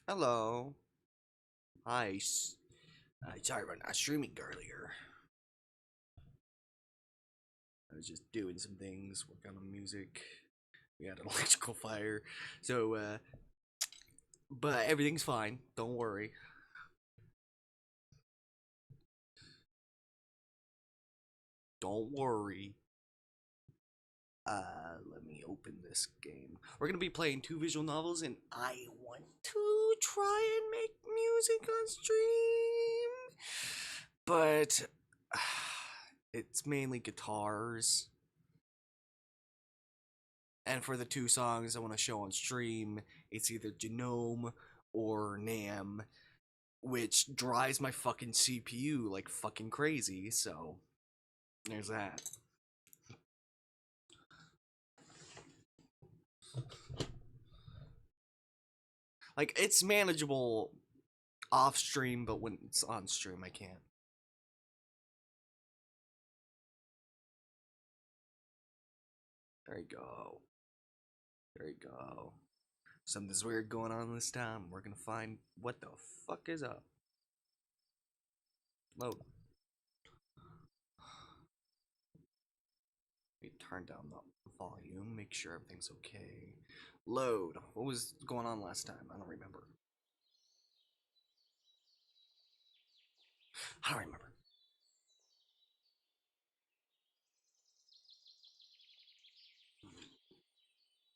Hello. Hi. Sorry about not streaming earlier. I was just doing some things, working on music. We had an electrical fire. So, but everything's fine. Don't worry. Don't worry. Let me open this game. We're gonna be playing two visual novels, and I want to try and make music on stream. But it's mainly guitars. And for the two songs I want to show on stream, it's either Genome or Nam, which drives my fucking CPU like fucking crazy, so there's that. Like, it's manageable off stream, but when it's on stream, I can't. There you go. There you go. Something's weird going on this time. We're gonna find what the fuck is up. Load. Let me turn down the volume, make sure everything's okay. Load. What was going on last time? I don't remember. I don't remember.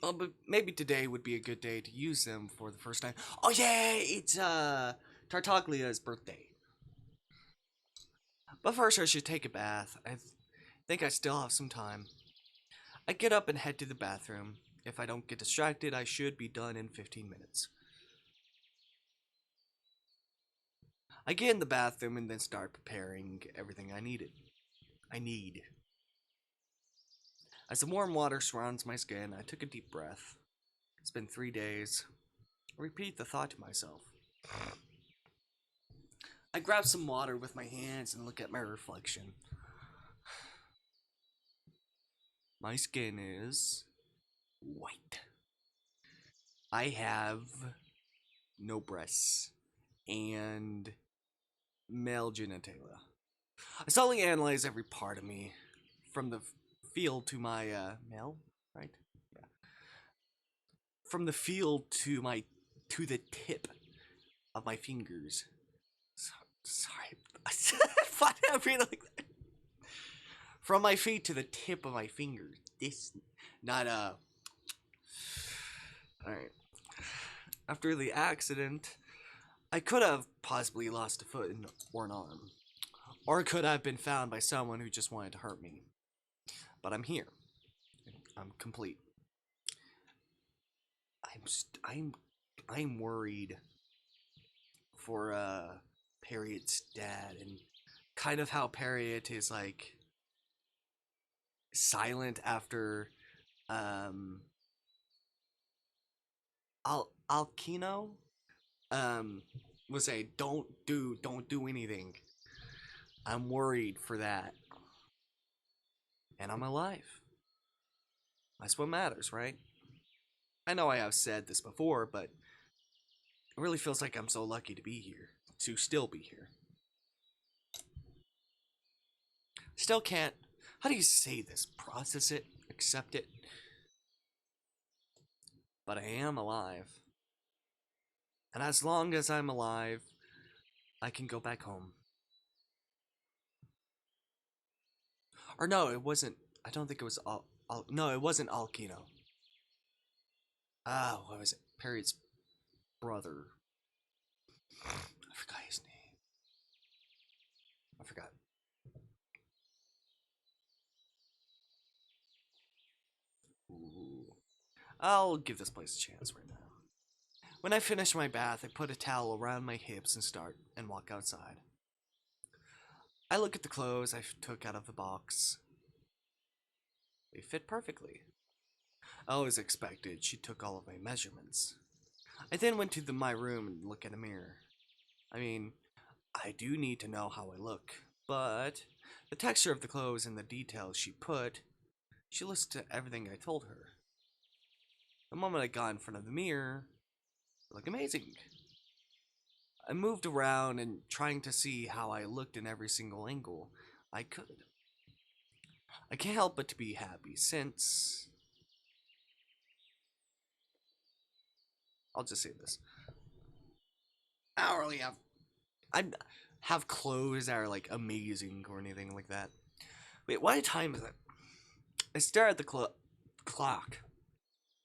Well, but maybe today would be a good day to use them for the first time. Oh yeah, it's Tartaglia's birthday. But first I should take a bath. Think I still have some time. I get up and head to the bathroom. If I don't get distracted, I should be done in 15 minutes. I get in the bathroom and then start preparing everything I need. As the warm water surrounds my skin, I took a deep breath. It's been 3 days. I repeat the thought to myself. I grab some water with my hands and look at my reflection. My skin is white. I have no breasts and male genitalia. I slowly analyze every part of me, from the field to my male, right? Yeah. From the field to the tip of my fingers. Sorry, why did I read it like that? From my feet to the tip of my fingers. This, not All right. After the accident, I could have possibly lost a foot or an arm, or could have been found by someone who just wanted to hurt me. But I'm here. I'm complete. I'm worried for Harriet's dad, and kind of how Harriet is like silent after um Alkino was say don't do anything. I'm worried for that. And I'm alive. That's what matters, right? I know I have said this before, but it really feels like I'm so lucky to be here. To still be here. Still can't, how do you say this? Process it? Accept it? But I am alive. And as long as I'm alive, I can go back home. Or no, it wasn't. I don't think it was no, it wasn't Alkino. Ah, what was it? Perry's brother. I forgot his name. I forgot. Ooh. I'll give this place a chance right now. When I finish my bath, I put a towel around my hips and walk outside. I look at the clothes I took out of the box. They fit perfectly. I was expected. She took all of my measurements. I then went to my room and looked at a mirror. I mean, I do need to know how I look, but the texture of the clothes and the details she listened to everything I told her. The moment I got in front of the mirror, it looked amazing. I moved around and trying to see how I looked in every single angle I could. I can't help but to be happy since... I'll just say this. I don't really have clothes that are like amazing or anything like that. Wait, what time is it? I stare at the clock.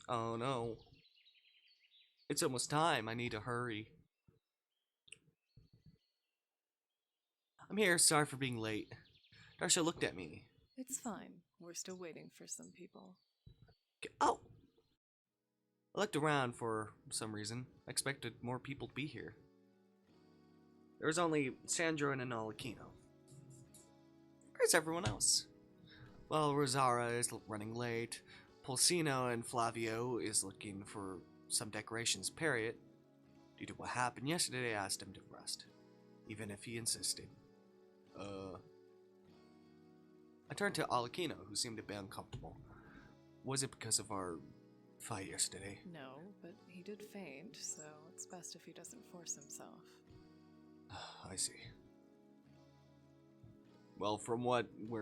Oh no. It's almost time. I need to hurry. I'm here. Sorry for being late. Darsha looked at me. It's fine. We're still waiting for some people. Oh! I looked around for some reason. I expected more people to be here. There was only Sandro and Alakino. Where's everyone else? Well, Rosara is running late. Pulsino and Flavio is looking for some decorations. Period. Due to what happened yesterday, I asked him to rest. Even if he insisted. I turned to Alakino, who seemed a bit uncomfortable. Was it because of our fight yesterday? No, but he did faint, so it's best if he doesn't force himself. I see. Well, from what we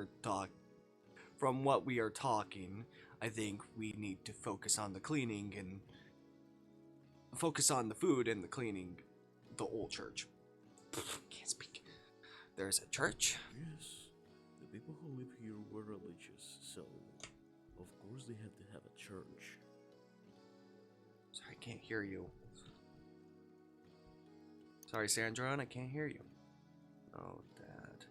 are talking, I think we need to focus on the cleaning and focus on the food and the cleaning the old church. Can't speak. There's a church? Yes. The people who live here were religious, so of course they had to have a church. Sorry, I can't hear you. Sorry, Sandron, I can't hear you. Oh, Dad.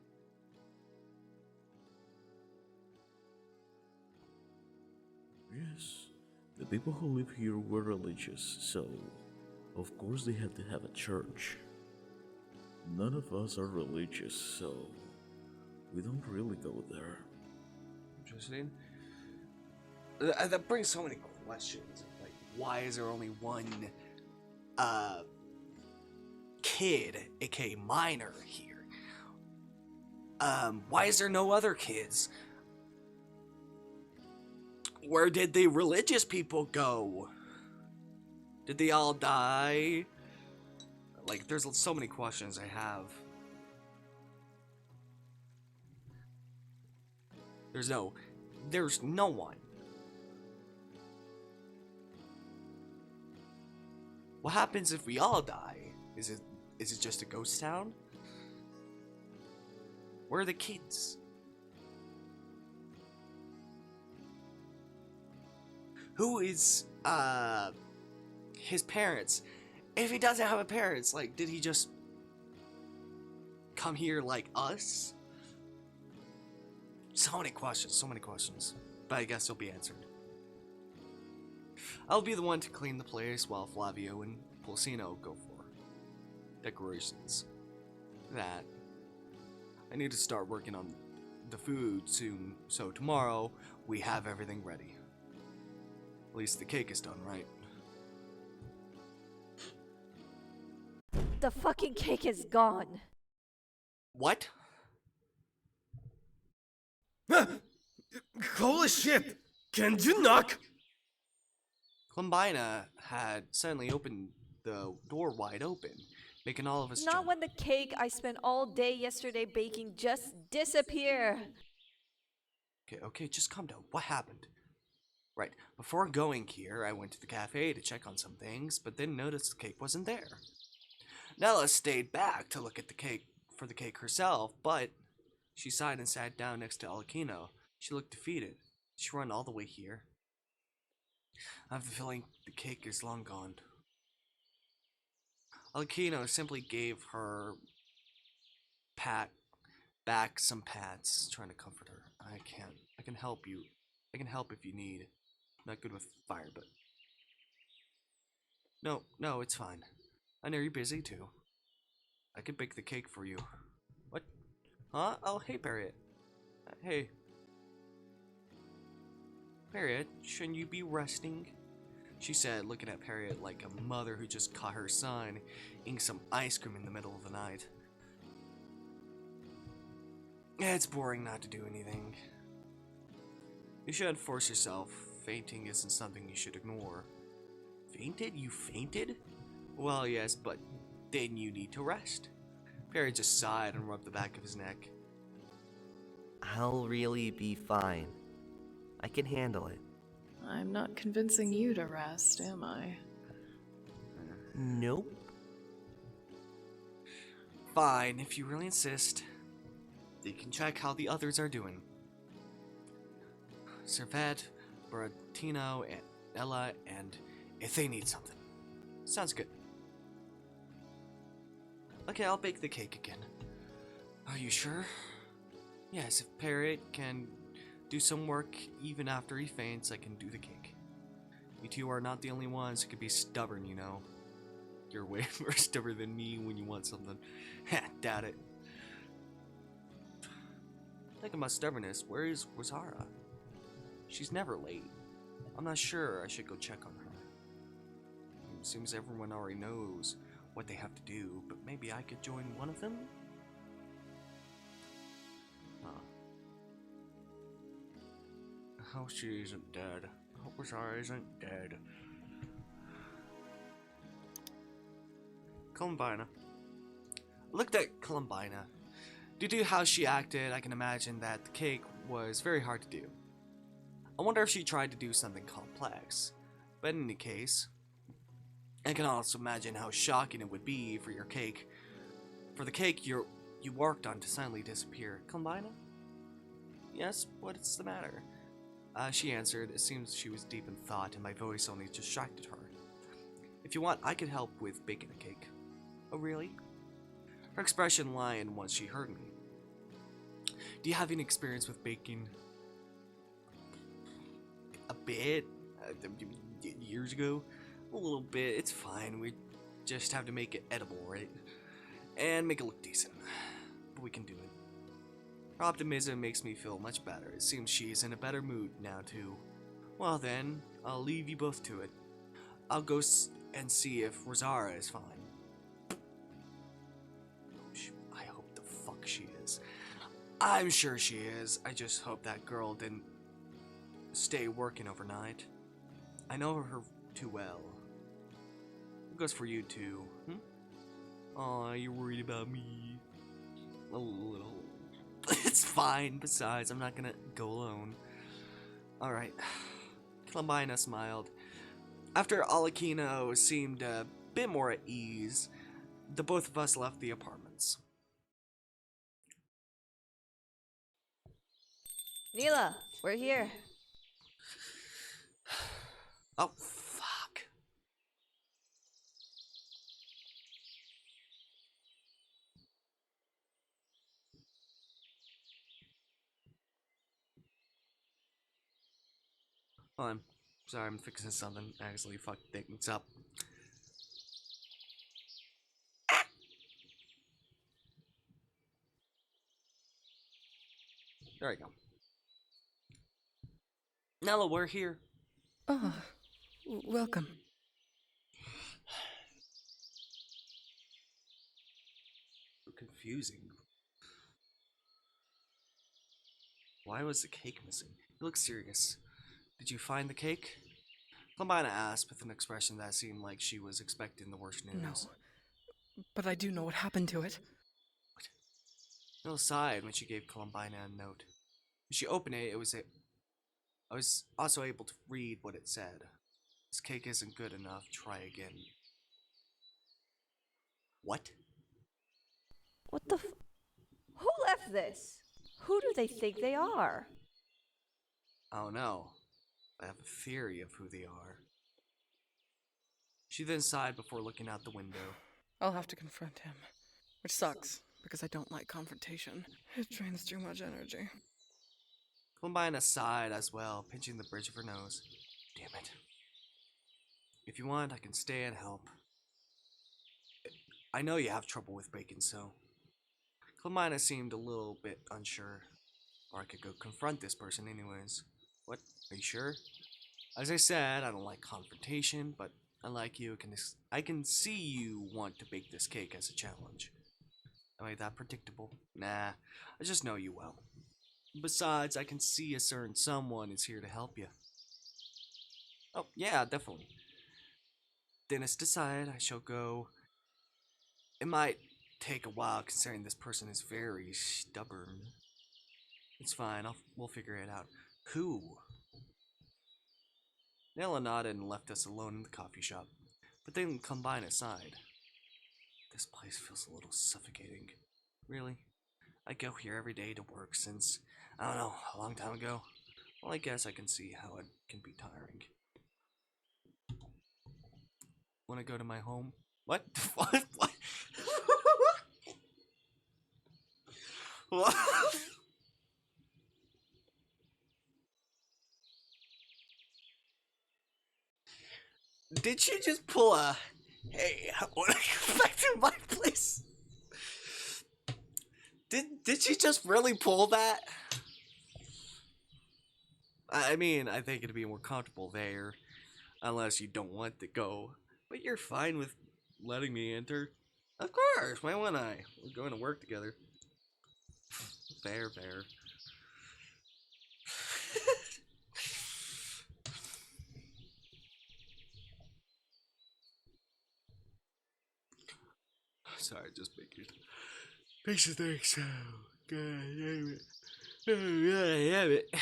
Yes. The people who live here were religious, so of course they had to have a church. None of us are religious, so we don't really go there. Interesting. That brings so many questions. Like, why is there only one, kid, aka minor, here? Why is there no other kids? Where did the religious people go? Did they all die? Like, there's so many questions I have. There's no one. What happens if we all die? Is it just a ghost town? Where are the kids? Who is his parents? If he doesn't have a parents, like, did he just come here like us? So many questions. But I guess they'll be answered. I'll be the one to clean the place while Flavio and Pulsino go for decorations. That. I need to start working on the food soon, so tomorrow we have everything ready. At least the cake is done, right? The fucking cake is gone. What? Holy shit! Can you knock? Clumbina had suddenly opened the door wide open, making all of us Not jump. when the cake I spent all day yesterday baking just disappear. Okay, just calm down. What happened? Right, before going here, I went to the cafe to check on some things, but then noticed the cake wasn't there. Nella stayed back to look at the cake for the cake herself, but she sighed and sat down next to Alakino. She looked defeated. She ran all the way here. I have the feeling the cake is long gone. Alakino simply gave her back some pats, trying to comfort her. I can help you. I can help if you need. I'm not good with fire, but... No, it's fine. I know you're busy too. I could bake the cake for you. What? Huh? Oh, hey, Harriet. Hey. Harriet, shouldn't you be resting? She said, looking at Harriet like a mother who just caught her son eating some ice cream in the middle of the night. It's boring not to do anything. You shouldn't force yourself. Fainting isn't something you should ignore. Fainted? You fainted? Well, yes, but then you need to rest. Perry just sighed and rubbed the back of his neck. I'll really be fine. I can handle it. I'm not convincing you to rest, am I? Nope. Fine, if you really insist. You can check how the others are doing. Servette, Buratino, and Ella, and if they need something. Sounds good. Okay, I'll bake the cake again. Are you sure? Yes, if Parrot can do some work even after he faints, I can do the cake. You two are not the only ones who can be stubborn, you know. You're way more stubborn than me when you want something. Doubt it. Thinking about stubbornness, where is Rosara? She's never late. I'm not sure I should go check on her. Seems everyone already knows what they have to do, but maybe I could join one of them? Huh. I hope she isn't dead. I hope Rosara isn't dead. Columbina. I looked at Columbina. Due to how she acted, I can imagine that the cake was very hard to do. I wonder if she tried to do something complex. But in any case, I can also imagine how shocking it would be for your cake. For the cake you worked on to suddenly disappear. Columbina? Yes, what's the matter? She answered. It seems she was deep in thought and my voice only distracted her. If you want, I could help with baking a cake. Oh, really? Her expression lightened once she heard me. Do you have any experience with baking? A bit? Years ago? A little bit. It's fine. We just have to make it edible, right? And make it look decent. But we can do it. Her optimism makes me feel much better. It seems she's in a better mood now, too. Well then, I'll leave you both to it. I'll go and see if Rosara is fine. I hope the fuck she is. I'm sure she is. I just hope that girl didn't stay working overnight. I know her too well. It goes for you too. Aw, you're worried about me. A little. It's fine. Besides, I'm not gonna go alone. Alright. Columbina smiled. After Alakino seemed a bit more at ease, the both of us left the apartments. Neela, we're here. Oh, fuck. Oh, I'm sorry, I'm fixing something. I actually fucked things up. There we go. Nella, we're here. Ah, welcome. So confusing. Why was the cake missing? You look serious. Did you find the cake? Columbina asked with an expression that seemed like she was expecting the worst news. No, but I do know what happened to it. Nella sighed when she gave Columbina a note. When she opened it, I was also able to read what it said. This cake isn't good enough. Try again. What? What the Who left this? Who do they think they are? I don't know. I have a theory of who they are. She then sighed before looking out the window. I'll have to confront him. Which sucks, because I don't like confrontation. It drains too much energy. Columbina sighed as well, pinching the bridge of her nose. Damn it. If you want, I can stay and help. I know you have trouble with bacon, so... Columbina seemed a little bit unsure. Or I could go confront this person anyways. What? Are you sure? As I said, I don't like confrontation, but unlike you, I can see you want to bake this cake as a challenge. Am I that predictable? Nah, I just know you well. Besides, I can see a certain someone is here to help you. Oh, yeah, definitely. Dennis decided I shall go It might take a while considering this person is very stubborn. It's fine, we'll figure it out. Who? Nella nodded and left us alone in the coffee shop, but then come by aside. This place feels a little suffocating. Really? I go here every day to work since, I don't know, a long time ago. Well, I guess I can see how it can be tiring. Wanna go to my home? What? What? What? What? Did you just pull a, hey, I wanna go back to my place? Did she just really pull that? I mean, I think it'd be more comfortable there, unless you don't want to go. But you're fine with letting me enter? Of course, why wouldn't I? We're going to work together. Fair, fair. Sorry, just making picture things. Oh, God damn it. Oh, God damn it.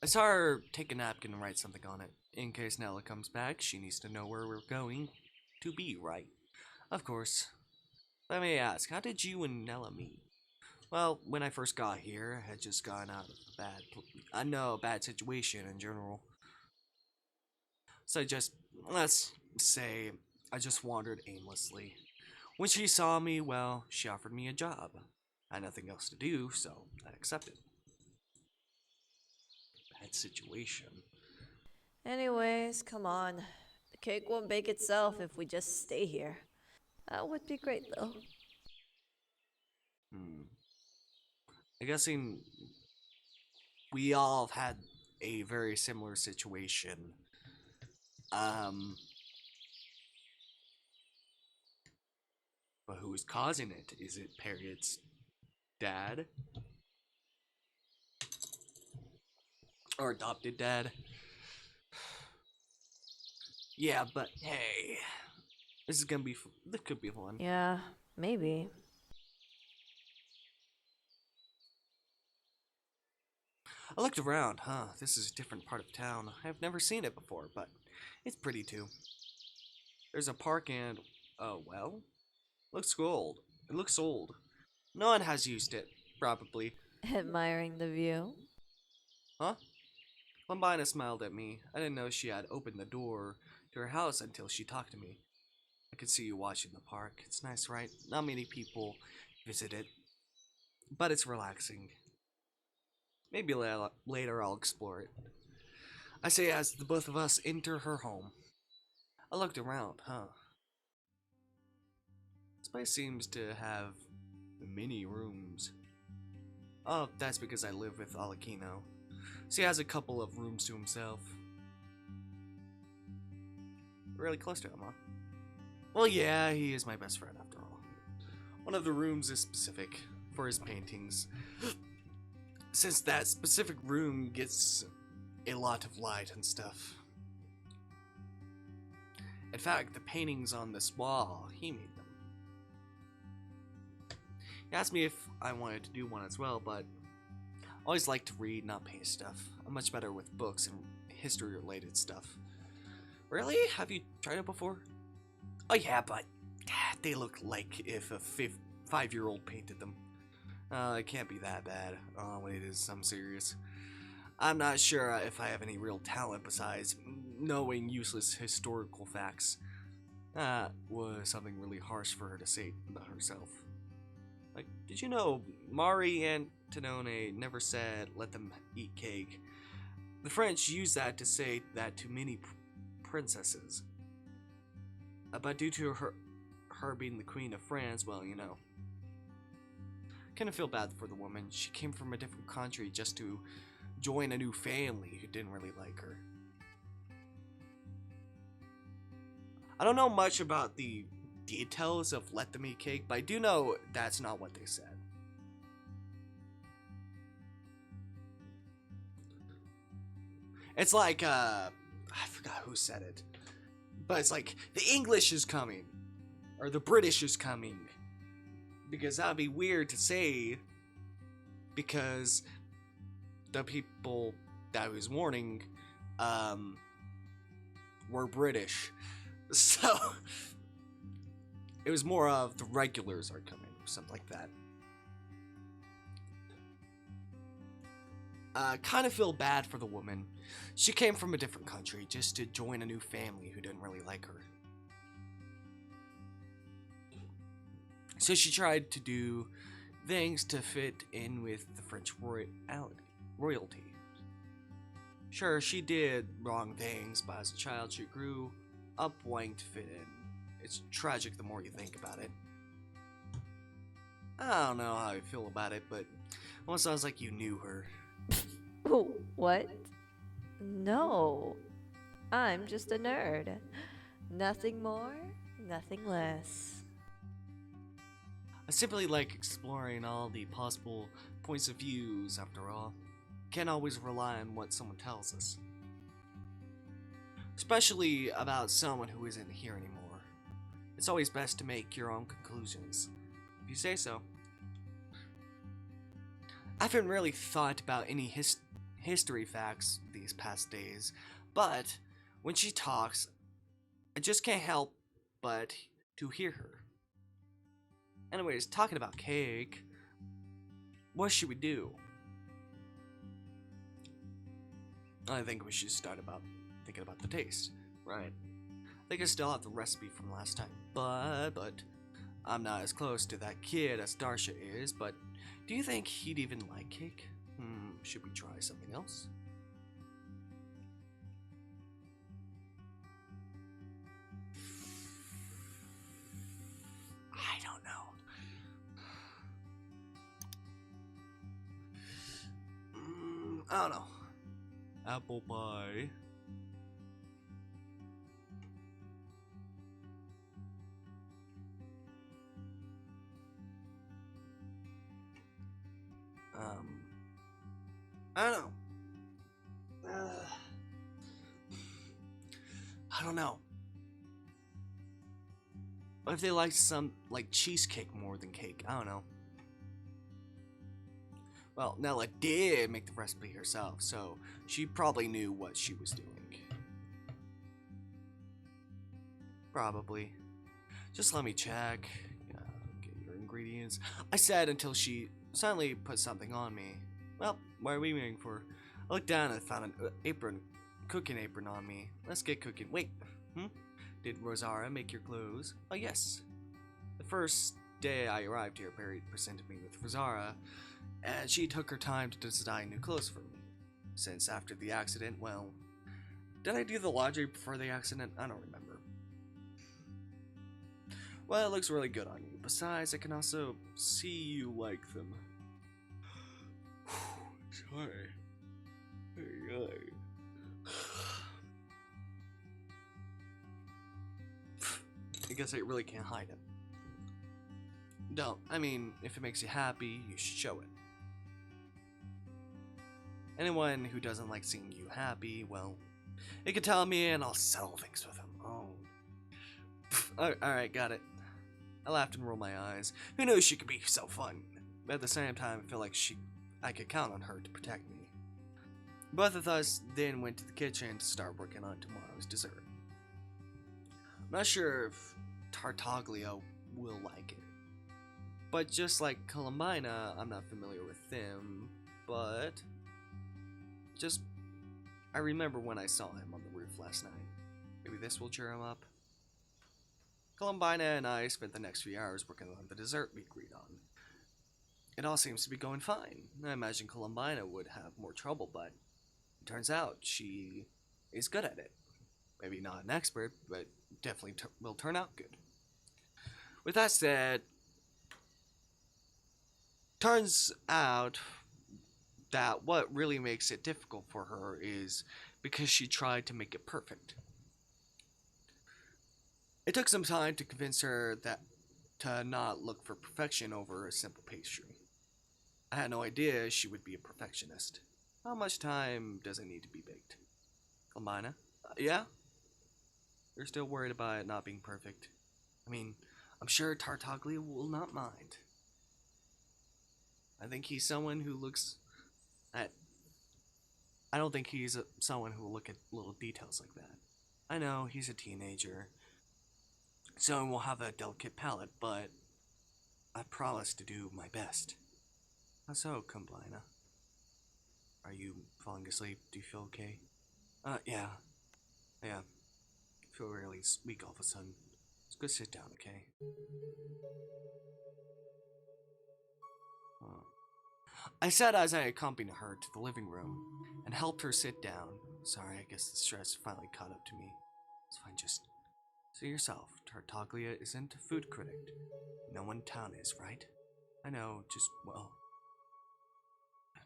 I saw her take a napkin and write something on it. In case Nella comes back, she needs to know where we're going to be, right? Of course. Let me ask, how did you and Nella meet? Well, when I first got here, I had just gotten out of a bad situation in general. So let's say, I just wandered aimlessly. When she saw me, well, she offered me a job. I had nothing else to do, so I accepted. Bad situation. Anyways, come on. The cake won't bake itself if we just stay here. That would be great, though. I'm guessing we all have had a very similar situation. But who is causing it? Is it Harriet's dad? Or adopted dad? Yeah, but hey, this could be fun. Yeah, maybe. I looked around, this is a different part of town. I've never seen it before, but it's pretty too. There's a park and, oh well, looks old. It looks old. No one has used it, probably. Admiring the view. Huh? Lombina smiled at me. I didn't know she had opened the door to her house until she talked to me. I could see you watching the park. It's nice, right? Not many people visit it, but it's relaxing. Maybe later I'll explore it. I say as the both of us enter her home. I looked around, This place seems to have many rooms. Oh, that's because I live with Alakino. So he has a couple of rooms to himself. Really close to him, huh? Well, yeah, he is my best friend after all. One of the rooms is specific for his paintings. Since that specific room gets a lot of light and stuff. In fact, the paintings on this wall, he made them. He asked me if I wanted to do one as well, but I always like to read, not paint stuff. I'm much better with books and history-related stuff. Really? Have you tried it before? Oh yeah, but they look like if a 5-year-old painted them. It can't be that bad. Oh, it is. I'm serious. I'm not sure if I have any real talent besides knowing useless historical facts. That was something really harsh for her to say about herself. Like, did you know Marie Antoinette never said, "Let them eat cake"? The French use that to say that to many princesses. But due to her being the Queen of France, well, you know. Kind of feel bad for the woman. She came from a different country just to join a new family who didn't really like her. I don't know much about the details of Let Them Eat Cake, but I do know that's not what they said. It's like, I forgot who said it. But it's like, the English is coming. Or the British is coming. Because that would be weird to say. Because the people that I was warning were British. So it was more of the regulars are coming, or something like that. Kind of feel bad for the woman. She came from a different country just to join a new family who didn't really like her. So she tried to do things to fit in with the French royalty. Sure, she did wrong things, but as a child she grew up wanting to fit in. It's tragic the more you think about it. I don't know how I feel about it, but it almost sounds like you knew her. Oh, what? No. I'm just a nerd. Nothing more, nothing less. I simply like exploring all the possible points of views, after all. Can't always rely on what someone tells us. Especially about someone who isn't here anymore. It's always best to make your own conclusions, if you say so. I haven't really thought about any history facts these past days, but when she talks, I just can't help but to hear her. Anyways, talking about cake, what should we do? I think we should start thinking about the taste, right? I think I still have the recipe from last time, but I'm not as close to that kid as Darsha is, but do you think he'd even like cake? Should we try something else? I don't know. I don't know. Apple pie. I don't know. I don't know. What if they like cheesecake more than cake? I don't know. Well, Nella did make the recipe herself, so she probably knew what she was doing. Probably. Just let me check. Get your ingredients. I said until she suddenly put something on me. Well, what are we waiting for? I looked down and found an cooking apron on me. Let's get cooking. Wait, Did Rosara make your clothes? Oh, yes. The first day I arrived here, Perry presented me with Rosara, and she took her time to design new clothes for me. Since after the accident, well, did I do the laundry before the accident? I don't remember. Well, it looks really good on you. Besides, I can also see you like them. Sorry. I guess I really can't hide it. Don't. I mean, if it makes you happy, you should show it. Anyone who doesn't like seeing you happy, well, it can tell me and I'll settle things with them. Oh. Alright, got it. I laughed and rolled my eyes. Who knows, she could be so fun. But at the same time, I feel like I could count on her to protect me. Both of us then went to the kitchen to start working on tomorrow's dessert. I'm not sure if Tartaglia will like it. But just like Columbina, I'm not familiar with them, but I remember when I saw him on the roof last night. Maybe this will cheer him up. Columbina and I spent the next few hours working on the dessert we agreed on. It all seems to be going fine. I imagine Columbina would have more trouble, but it turns out she is good at it. Maybe not an expert, but definitely will turn out good. With that said, turns out that what really makes it difficult for her is because she tried to make it perfect. It took some time to convince her that to not look for perfection over a simple pastry. I had no idea she would be a perfectionist. How much time does it need to be baked? Columbina? Yeah? They're still worried about it not being perfect. I mean, I'm sure Tartaglia will not mind. I think he's someone who looks at. I don't think he's someone who will look at little details like that. I know he's a teenager, so he will have a delicate palate, but I promise to do my best. How so, Kumblina? Are you falling asleep? Do you feel okay? Yeah. Yeah. I feel really weak all of a sudden. Let's go sit down, okay? Uh, I said as I accompanied her to the living room and helped her sit down. Sorry, I guess the stress finally caught up to me. It's fine, just see yourself. Tartaglia isn't a food critic. No one in town is, right? I know, just, well,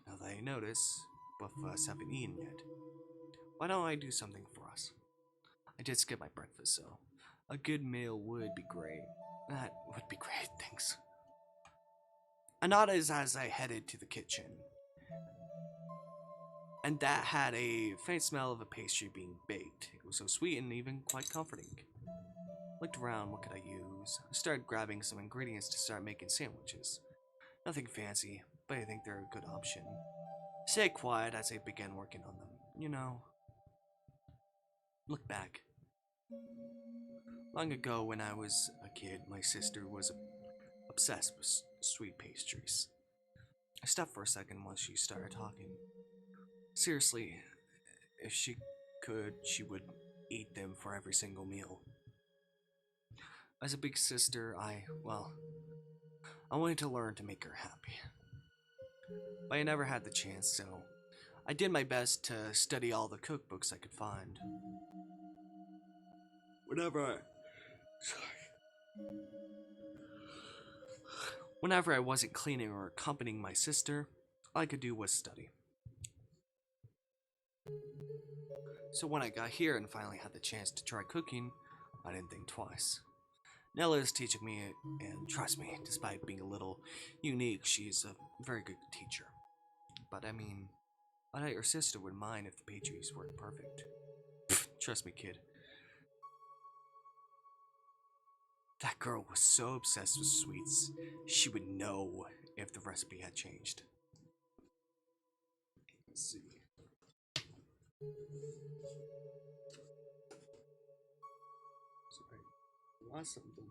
now that I notice, both of us haven't eaten yet. Why don't I do something for us? I did skip my breakfast, so a good meal would be great. That would be great, thanks. I nodded as I headed to the kitchen, and that had a faint smell of a pastry being baked. It was so sweet and even quite comforting. Looked around, what could I use? I started grabbing some ingredients to start making sandwiches. Nothing fancy, but I think they're a good option. Stayed quiet as I began working on them. You know, look back. Long ago, when I was a kid, my sister was obsessed with sweet pastries. I stopped for a second once she started talking. Seriously, if she could, she would eat them for every single meal. As a big sister, I wanted to learn to make her happy. But I never had the chance, so I did my best to study all the cookbooks I could find. Whenever I wasn't cleaning or accompanying my sister, all I could do was study. So when I got here and finally had the chance to try cooking, I didn't think twice. Nella is teaching me, and trust me, despite being a little unique, she's a very good teacher. But I mean, I doubt your sister would mind if the pastries weren't perfect. Trust me, kid. That girl was so obsessed with sweets, she would know if the recipe had changed. Let's see. Sorry, lost something.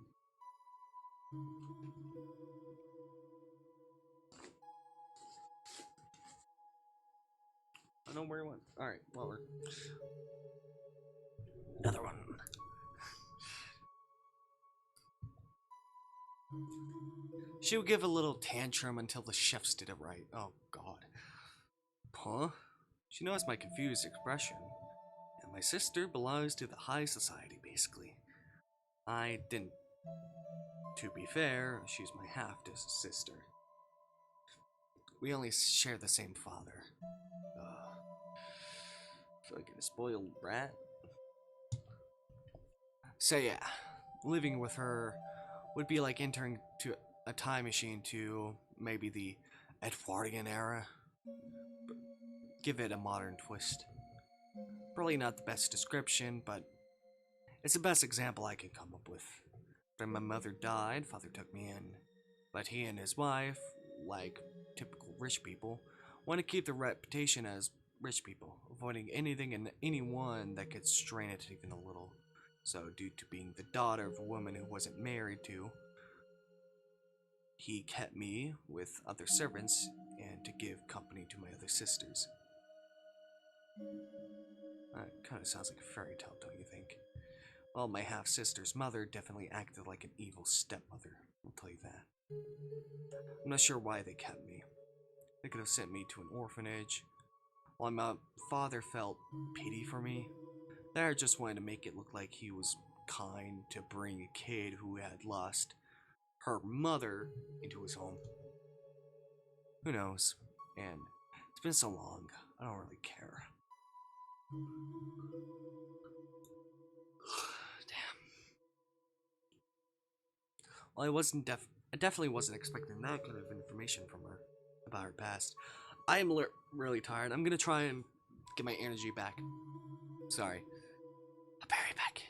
I don't know where it went. Alright, well, we're... Another one. She would give a little tantrum until the chefs did it right. Oh, God. Huh? She knows my confused expression. And my sister belongs to the high society, basically. I didn't. To be fair, she's my half-sister. We only share the same father. Fucking spoiled brat. So yeah, living with her would be like entering to a time machine to maybe the Edwardian era. But give it a modern twist. Probably not the best description, but it's the best example I can come up with. When my mother died, father took me in. But he and his wife, like typical rich people, want to keep their reputation as rich people, avoiding anything and anyone that could strain it even a little. So, due to being the daughter of a woman who wasn't married to, he kept me with other servants and to give company to my other sisters. That kind of sounds like a fairy tale, don't you think? Well, my half-sister's mother definitely acted like an evil stepmother, I'll tell you that. I'm not sure why they kept me. They could have sent me to an orphanage. While my father felt pity for me, they just wanted to make it look like he was kind to bring a kid who had lost her mother into his home. Who knows? And it's been so long, I don't really care. Damn. Well, I definitely wasn't expecting that kind of information from her about her past. I am really tired. I'm gonna try and get my energy back. Sorry. I'll be right back.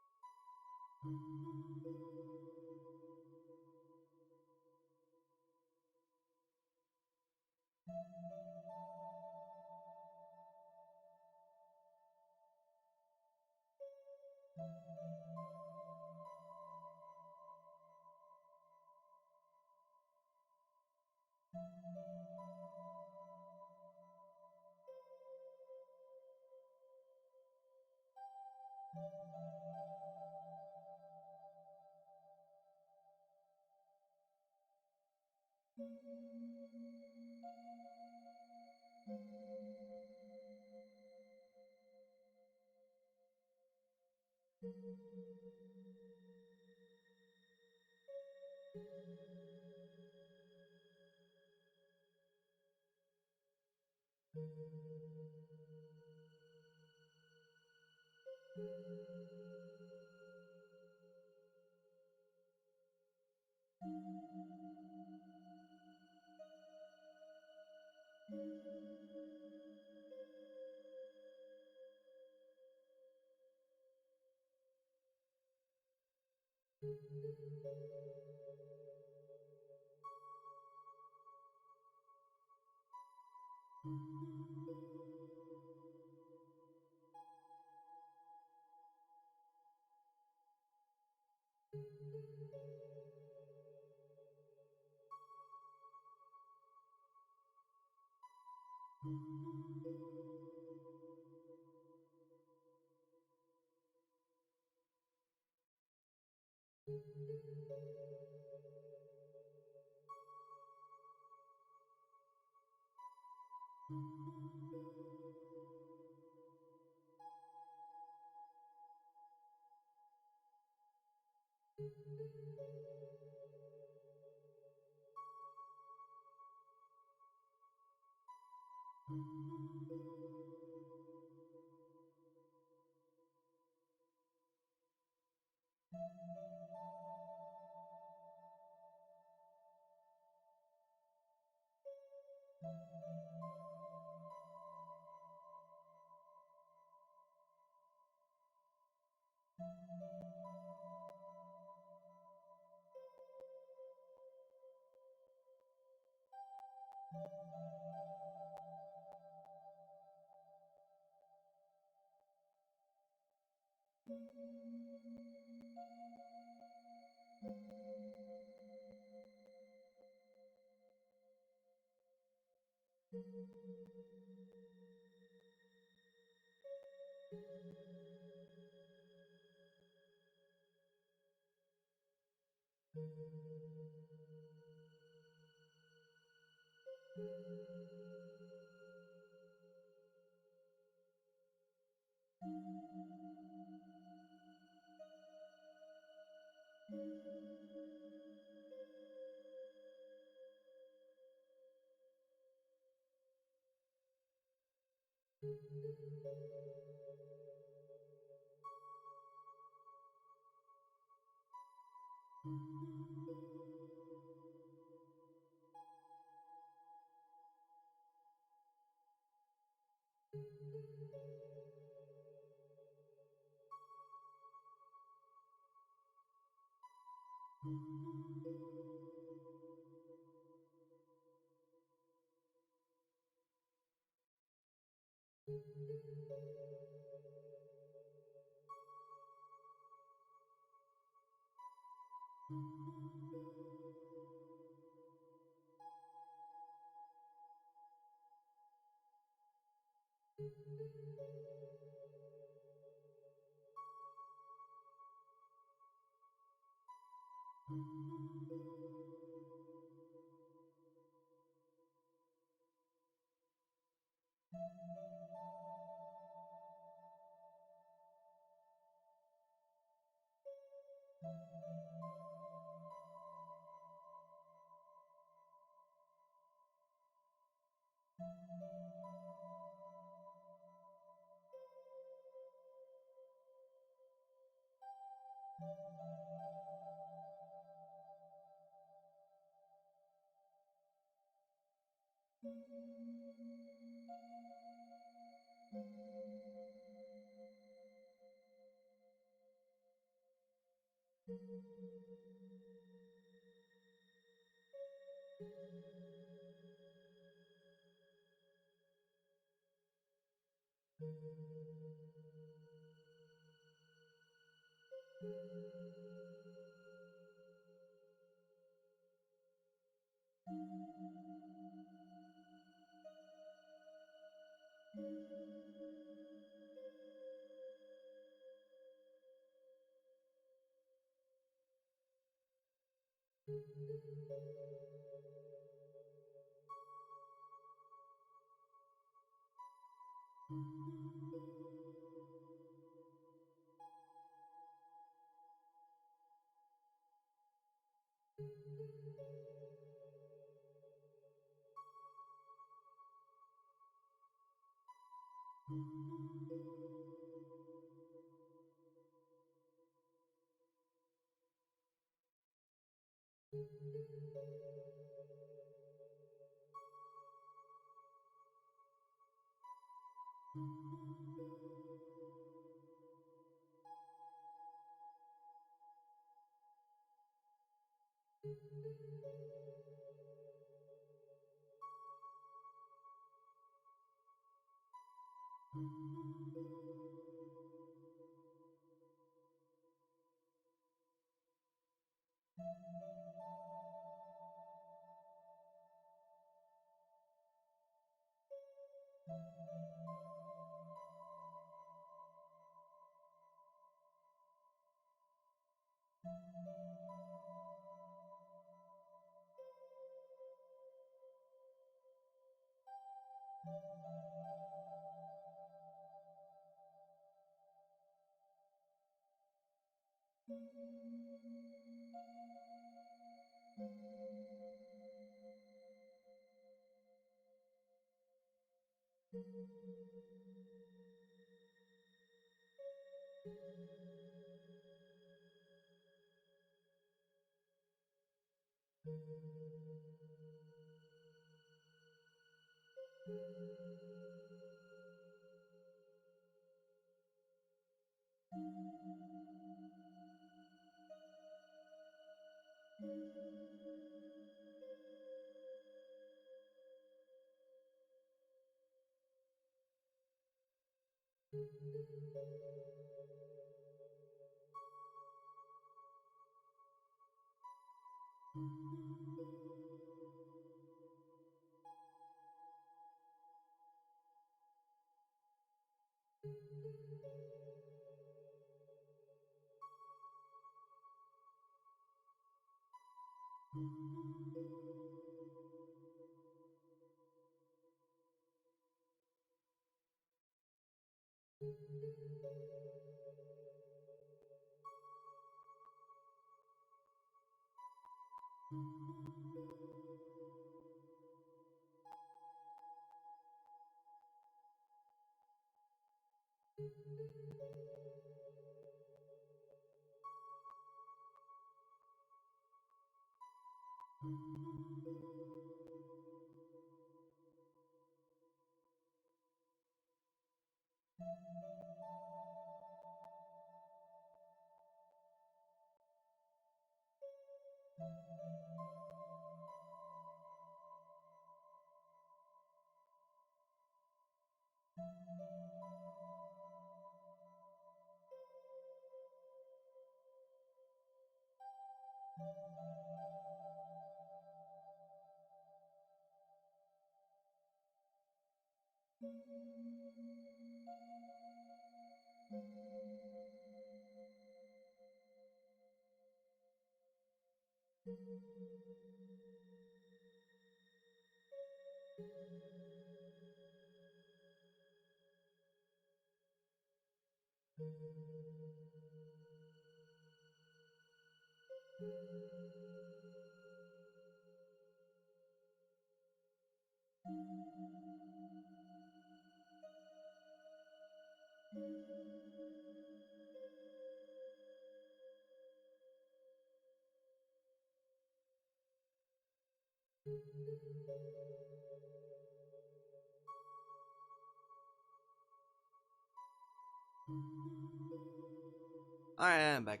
Alright, I'm back.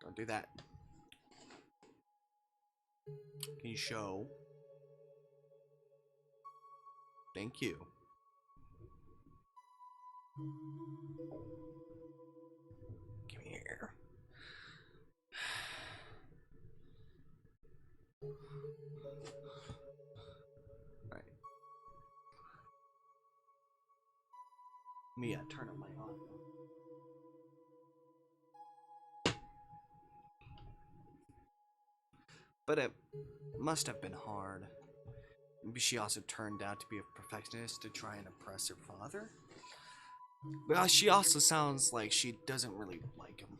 Don't do that. Can you show? Thank you. Come here. Right. Me, turn on my audio. But it must have been hard. Maybe she also turned out to be a perfectionist to try and impress her father? But she also sounds like she doesn't really like him.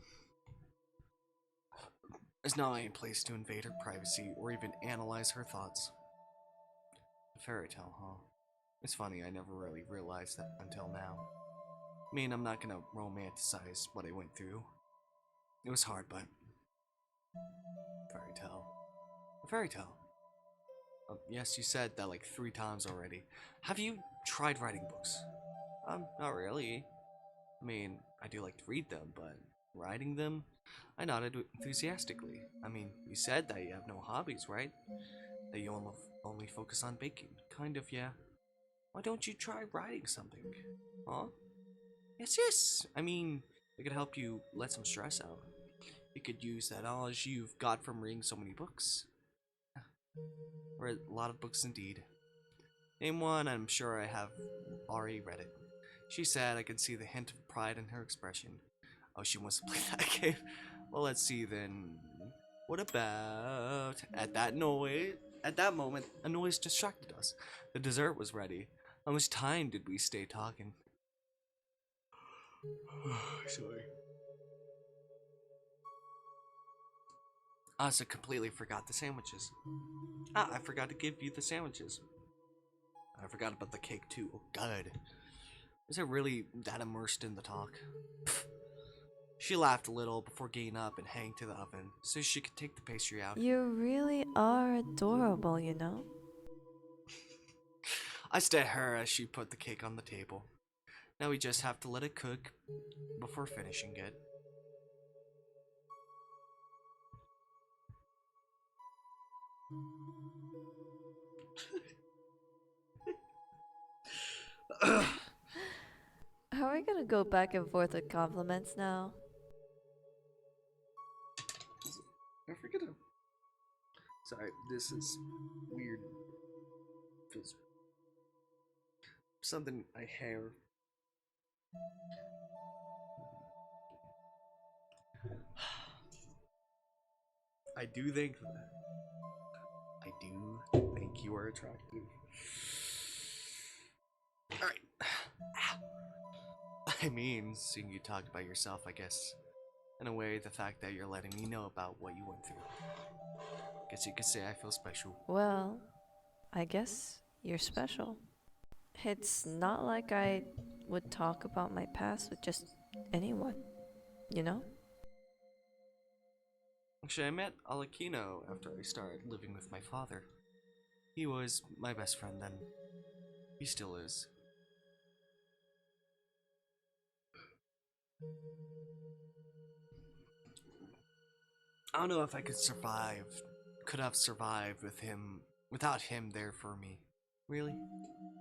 It's not any place to invade her privacy or even analyze her thoughts. A fairy tale, huh? It's funny, I never really realized that until now. I mean, I'm not gonna romanticize what I went through. It was hard, but... Fairy tale. A fairy tale. Yes, you said that like 3 times already. Have you tried writing books? Not really. I mean, I do like to read them, but writing them? I nodded enthusiastically. I mean, you said that you have no hobbies, right? That you only focus on baking. Kind of, yeah. Why don't you try writing something? Huh? Yes. I mean, it could help you let some stress out. You could use that knowledge you've got from reading so many books. Read a lot of books indeed. Name one, I'm sure I have already read it. She said I could see the hint of pride in her expression. Oh, she wants to play that game. Well, let's see then. What about... At that moment, a noise distracted us. The dessert was ready. How much time did we stay talking? Sorry. I also completely forgot the sandwiches. I forgot to give you the sandwiches. I forgot about the cake too. Oh, God. Was I really that immersed in the talk? She laughed a little before getting up and heading to the oven so she could take the pastry out. You really are adorable, you know? I stared at her as she put the cake on the table. Now we just have to let it cook before finishing it. Are we gonna go back and forth with compliments now? I forget to... Sorry, this is weird. Feels... Something I hear. I do think that. I do think you are attractive. Alright. I mean, seeing you talk about yourself, I guess. In a way, the fact that you're letting me know about what you went through. Guess you could say I feel special. Well, I guess you're special. It's not like I would talk about my past with just anyone, you know? Actually, I met Alakino after I started living with my father. He was my best friend then. He still is. I don't know if I could have survived with him, without him there for me. Really?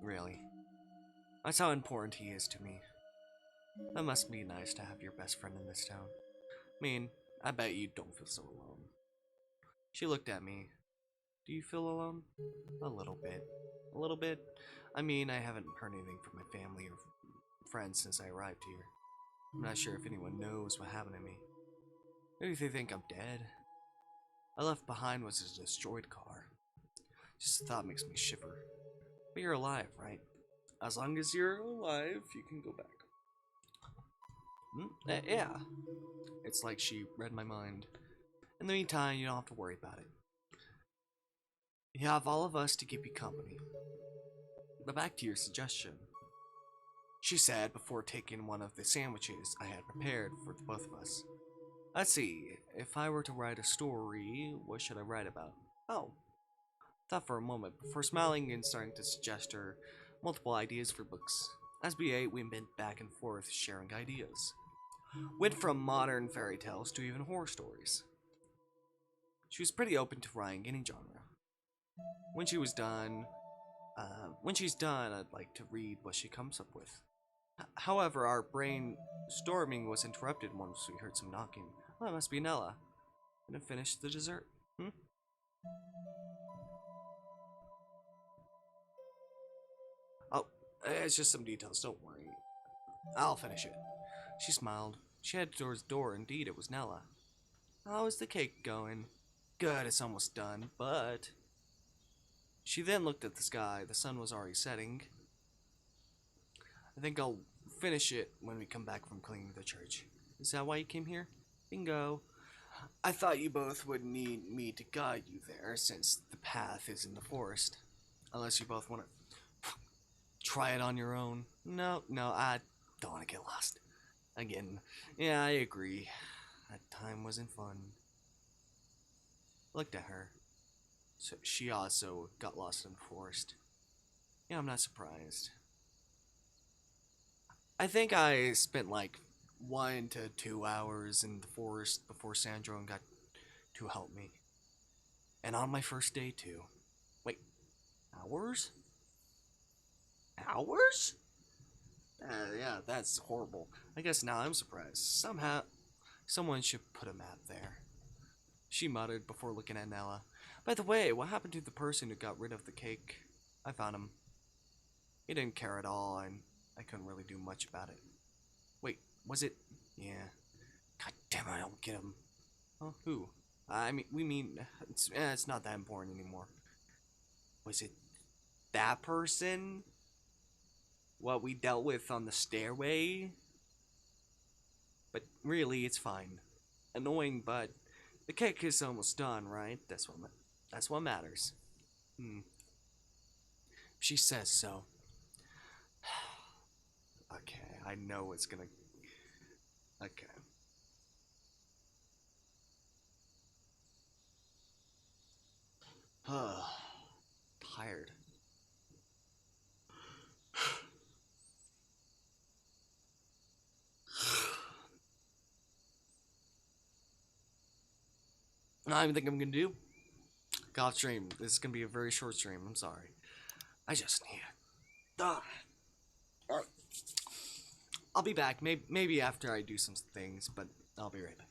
Really. That's how important he is to me. That must be nice to have your best friend in this town. I mean, I bet you don't feel so alone. She looked at me. Do you feel alone? A little bit. A little bit? I mean, I haven't heard anything from my family or friends since I arrived here. I'm not sure if anyone knows what happened to me. Maybe they think I'm dead. I left behind was a destroyed car. Just the thought makes me shiver. But you're alive, right? As long as you're alive, you can go back. Yeah. It's like she read my mind. In the meantime, you don't have to worry about it. You have all of us to keep you company. But back to your suggestion. She said before taking one of the sandwiches I had prepared for the both of us. Let's see, if I were to write a story, what should I write about? Oh. Thought for a moment before smiling and starting to suggest her multiple ideas for books. As we ate, we went back and forth sharing ideas. went from modern fairy tales to even horror stories. She was pretty open to trying any genre. When she was done, when she's done, I'd like to read what she comes up with. However, our brainstorming was interrupted once we heard some knocking. Oh, it must be Nella. Gonna finish the dessert. Oh, it's just some details, don't worry. I'll finish it. She smiled. She headed towards the door. Indeed, it was Nella. How is the cake going? Good, it's almost done, but... She then looked at the sky. The sun was already setting. I think I'll finish it when we come back from cleaning the church. Is that why you came here? Bingo. I thought you both would need me to guide you there, since the path is in the forest. Unless you both want to try it on your own. No, I don't want to get lost. Again, yeah, I agree. That time wasn't fun. Looked at her. So she also got lost in the forest. Yeah, I'm not surprised. I think I spent like 1 to 2 hours in the forest before Sandro got to help me. And on my first day too. Wait, hours? Hours? Yeah, that's horrible. I guess now I'm surprised. Somehow, someone should put a map there. She muttered before looking at Nella. By the way, what happened to the person who got rid of the cake? I found him. He didn't care at all, and I couldn't really do much about it. Wait, was it? Yeah. God damn it, I don't get him. Oh, who? It's not that important anymore. Was it that person? What we dealt with on the stairway? But really, it's fine. Annoying, but the cake is almost done, right? That's what matters. She says so. Okay, I know it's gonna... Okay. Tired. I think I'm gonna do golf stream. This is gonna be a very short stream. I'm sorry. I just need it. I'll be back. Maybe after I do some things, but I'll be right back.